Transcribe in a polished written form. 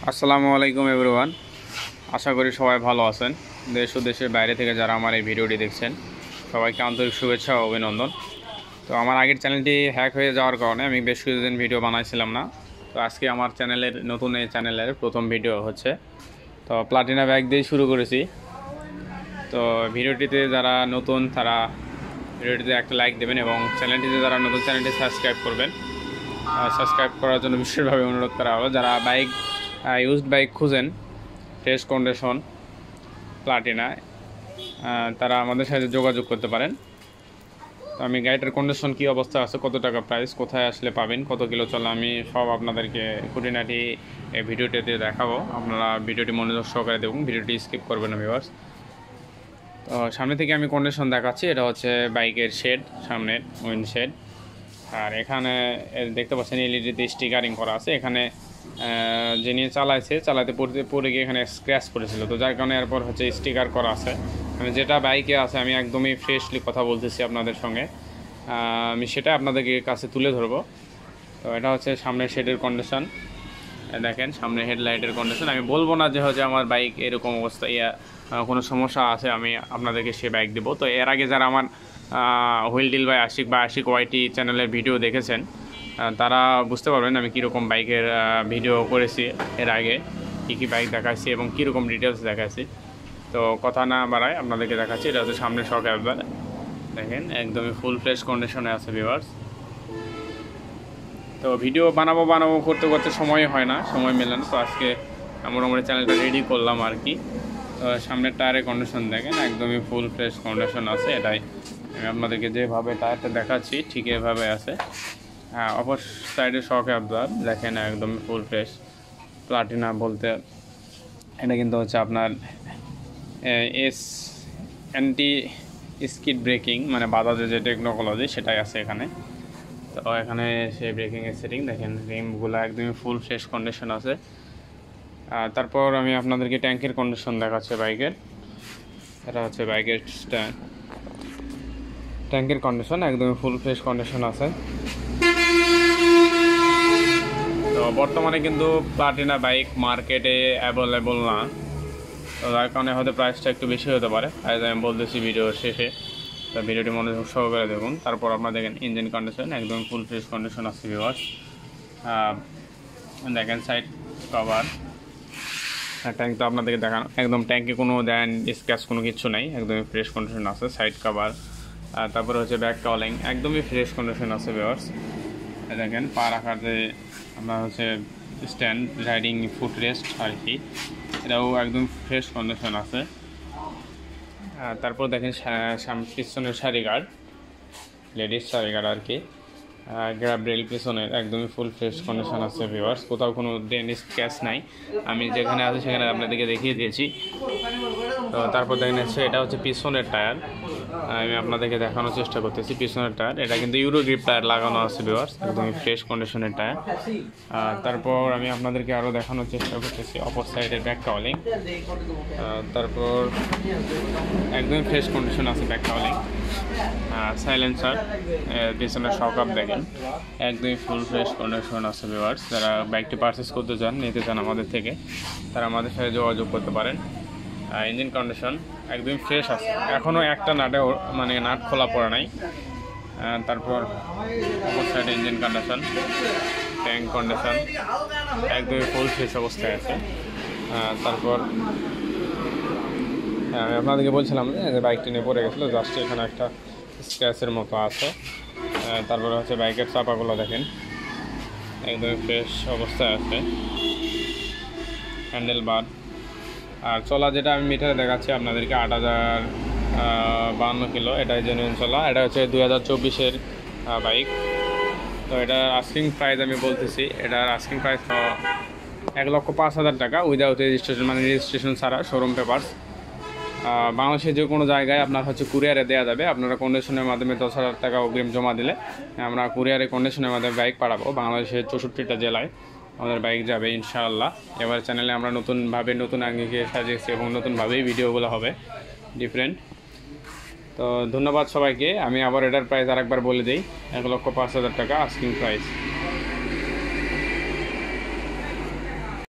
আসসালামু আলাইকুম এভরিওয়ান। আশা করি সবাই ভালো আছেন। দেশ ও দেশের বাইরে থেকে যারা আমার এই ভিডিওটি দেখছেন সবাইকে আন্তরিক শুভেচ্ছা ও অভিনন্দন। তো আমার আগের চ্যানেলটি হ্যাক হয়ে যাওয়ার কারণে আমি বেশ কিছুদিন ভিডিও বানাইছিলাম না। তো আজকে আমার নতুন এই চ্যানেলের প্রথম ভিডিও হচ্ছে। তো প্লাটিনা ব্যাগ দিয়ে শুরু করেছি। তো ভিডিওটিতে যারা নতুন তারা ভিডিওটিতে একটা লাইক দেবেন এবং চ্যানেলটিতে যারা নতুন চ্যানেলটি সাবস্ক্রাইব করবেন। সাবস্ক্রাইব করার জন্য বিশেষভাবে অনুরোধ করা হলো। যারা ইউজড বাইক খুঁজেন ফ্রেশ কন্ডিশন প্লাটিনা, তারা আমাদের সাথে যোগাযোগ করতে পারেন। তো আমি গাড়িটার কন্ডিশন কী অবস্থা আছে, কত টাকা প্রাইস, কোথায় আসলে পাবেন, কত কিলো চলে, আমি সব আপনাদেরকে খুঁটিনাটি এই ভিডিওটিতে দেখাবো। আপনারা ভিডিওটি মনোযোগ সহকারে দেখুন, ভিডিওটি স্কিপ করবেন না ভিউয়ার্স। তো সামনে থেকে আমি কন্ডিশন দেখাচ্ছি। এটা হচ্ছে বাইকের শেড, সামনের উইন্ড শেড। আর এখানে দেখতে পাচ্ছেন এলইডিতে স্টিকারিং করা আছে। এখানে যিনি চালাতে পড়ে গিয়ে এখানে স্ক্র্যাচ পড়েছিল, তো যার কারণে এরপর হচ্ছে স্টিকার করা আছে। মানে যেটা বাইকে আছে আমি একদমই ফ্রেশলি কথা বলতেছি আপনাদের সঙ্গে, আমি সেটা আপনাদেরকে কাছে তুলে ধরবো। তো এটা হচ্ছে সামনের শেডের কন্ডিশন, দেখেন সামনে হেডলাইটের কন্ডিশন। আমি বলবো না যে হচ্ছে আমার বাইক এরকম অবস্থা কোনো সমস্যা আছে আমি আপনাদেরকে সে বাইক দেবো। তো এর আগে যারা আমার হুইল ডিল বাই আশিক ওয়াইটি চ্যানেলের ভিডিও দেখেছেন তারা বুঝতে পারবেন আমি কীরকম বাইকের ভিডিও করেছি এর আগে, কী বাইক দেখাচ্ছি এবং কীরকম ডিটেলস দেখাচ্ছি। তো কথা না বাড়ায় আপনাদেরকে দেখাচ্ছি। এটা হচ্ছে সামনের শক অ্যাবজর্ভার, দেখেন একদমই ফুল ফ্রেশ কন্ডিশনে আছে ভিউয়ার্স। তো ভিডিও বানাবো করতে করতে সময় হয় না, সময় মেলে না। তো আজকে মোটামুটি চ্যানেলটা রেডি করলাম আর কি। তো সামনের টায়ারের কন্ডিশন দেখেন একদমই ফুল ফ্রেশ কন্ডিশন আছে। এটাই আমি আপনাদেরকে যেভাবে টায়ারটা দেখাচ্ছি ঠিক এভাবে আছে। হ্যাঁ, অপর সাইডে শক অ্যাবজর্ভার দেখেন একদমই ফুল ফ্রেশ। প্লাটিনা বলতে এটা কিন্তু হচ্ছে আপনার অ্যান্টি স্কিড ব্রেকিং, মানে বাজাজের যে টেকনোলজি সেটাই আছে এখানে। তো এখানে সেই ব্রেকিংয়ের সেটিং দেখেন, রিমগুলো একদমই ফুল ফ্রেশ কন্ডিশন আছে। তারপর আমি আপনাদেরকে ট্যাঙ্কের কন্ডিশন দেখাচ্ছি বাইকের। এটা হচ্ছে বাইকের ট্যাঙ্কের কন্ডিশন একদমই ফুল ফ্রেশ কন্ডিশন আছে। তো বর্তমানে কিন্তু প্লাটিনা বাইক মার্কেটে অ্যাভেলেবল না, তো যার কারণে হয়তো প্রাইসটা একটু বেশি হতে পারে, তাই আমি বলতেছি ভিডিওর শেষে। তো ভিডিওটি মনোযোগ সহকারে দেখুন। তারপর আপনারা দেখেন ইঞ্জিন কন্ডিশন একদম ফুল ফ্রেশ কন্ডিশন আছে ভিউয়ার্স। দেখেন সাইড কভার, ট্যাঙ্ক তো আপনাদেরকে দেখানো, একদম ট্যাঙ্কে কোনো স্ক্র্যাচ কোনো কিছু নাই, একদমই ফ্রেশ কন্ডিশন আছে। সাইড কভার, তারপরে হচ্ছে ব্যাক কাউলিং একদমই ফ্রেশ কন্ডিশন আছে ভিউয়ার্স। দেখেন পা রাখার যে আমরা হচ্ছে স্ট্যান্ড, রাইডিং ফুট রেস্ট আর কি, এটাও একদম ফ্রেশ কন্ডিশন আছে। তারপর দেখেন পিছনের সারি গার্ড, লেডিস সারি গার্ড আর কি, গ্র্যাব রেল পিছনের একদমই ফুল ফ্রেশ কন্ডিশন আছে ভিউয়ার্স। কোথাও কোনো স্ক্র্যাচ নাই, আমি যেখানে আছে সেখানে আপনাদেরকে দেখিয়ে দিয়েছি। তো তারপর দেখেন এটা হচ্ছে পিছনের টায়ার, আমি আপনাদেরকে দেখানোর চেষ্টা করতেছি পিছনের টায়ার। এটা কিন্তু ইউরো গ্রিপ টায়ার লাগানো আছে ভিউয়ার্স, একদমই ফ্রেশ কন্ডিশনের টায়ার। তারপর আমি আপনাদেরকে আরও দেখানোর চেষ্টা করতেছি অপর সাইডের ব্যাক কাউলিং। তারপর একদমই ফ্রেশ কন্ডিশন আছে ব্যাক কাউলিং। সাইলেন্সার, পিছনের শক আপ দেখেন একদমই ফুল ফ্রেশ কন্ডিশন আছে ভিউয়ার্স। যারা বাইকটি পারচেস করতে চান, নিতে চান আমাদের থেকে, তারা আমাদের সাথে যোগাযোগ করতে পারেন। ইঞ্জিন কন্ডিশন একদম ফ্রেশ আছে, এখনও একটা নাট খোলা পড়া নাই। তারপর অপর সাইডে ইঞ্জিন কন্ডিশন, ট্যাঙ্ক কন্ডিশন একদমই ফুল ফ্রেশ অবস্থায় আছে। তারপর আমি আপনাদেরকে বলছিলাম যে বাইকটি নিয়ে পড়ে গেছিলো, জাস্ট এখানে একটা স্ক্র্যাচের মতো আছে। তারপরে হচ্ছে বাইকের চাপাগুলো দেখেন একদমই ফ্রেশ অবস্থায় আছে। হ্যান্ডেল বার আর চলা যেটা আমি মিটারে দেখাচ্ছি আপনাদেরকে 8052 কিলো, এটাই জেনুইন চলা। এটা হচ্ছে 2024-এর বাইক। তো এটার আস্কিং প্রাইস আমি বলতেছি, এটার আস্কিং প্রাইস 1,05,000 টাকা উইদাউট রেজিস্ট্রেশন, মানে রেজিস্ট্রেশন ছাড়া, শোরুম পেপারস। বাংলাদেশের যে কোনো জায়গায় আপনার হচ্ছে কুরিয়ারে দেওয়া যাবে। আপনারা কন্ডিশনের মাধ্যমে 10,000 টাকা অগ্রিম জমা দিলে আমরা কুরিয়ারে কন্ডিশনের মাধ্যমে বাইক পাঠাবো। বাংলাদেশের 64টা জেলায় আমাদের বাইক যাবে ইনশাআল্লাহ। এবার চ্যানেলে আমরা নতুন আঙ্গিকে সাজিয়েছি এবং নতুনভাবেই ভিডিওগুলো হবে ডিফারেন্ট। তো ধন্যবাদ সবাইকে। আমি আবার এটার প্রাইস আরেকবার বলে দিই, 1,05,000 টাকা আস্কিং প্রাইস।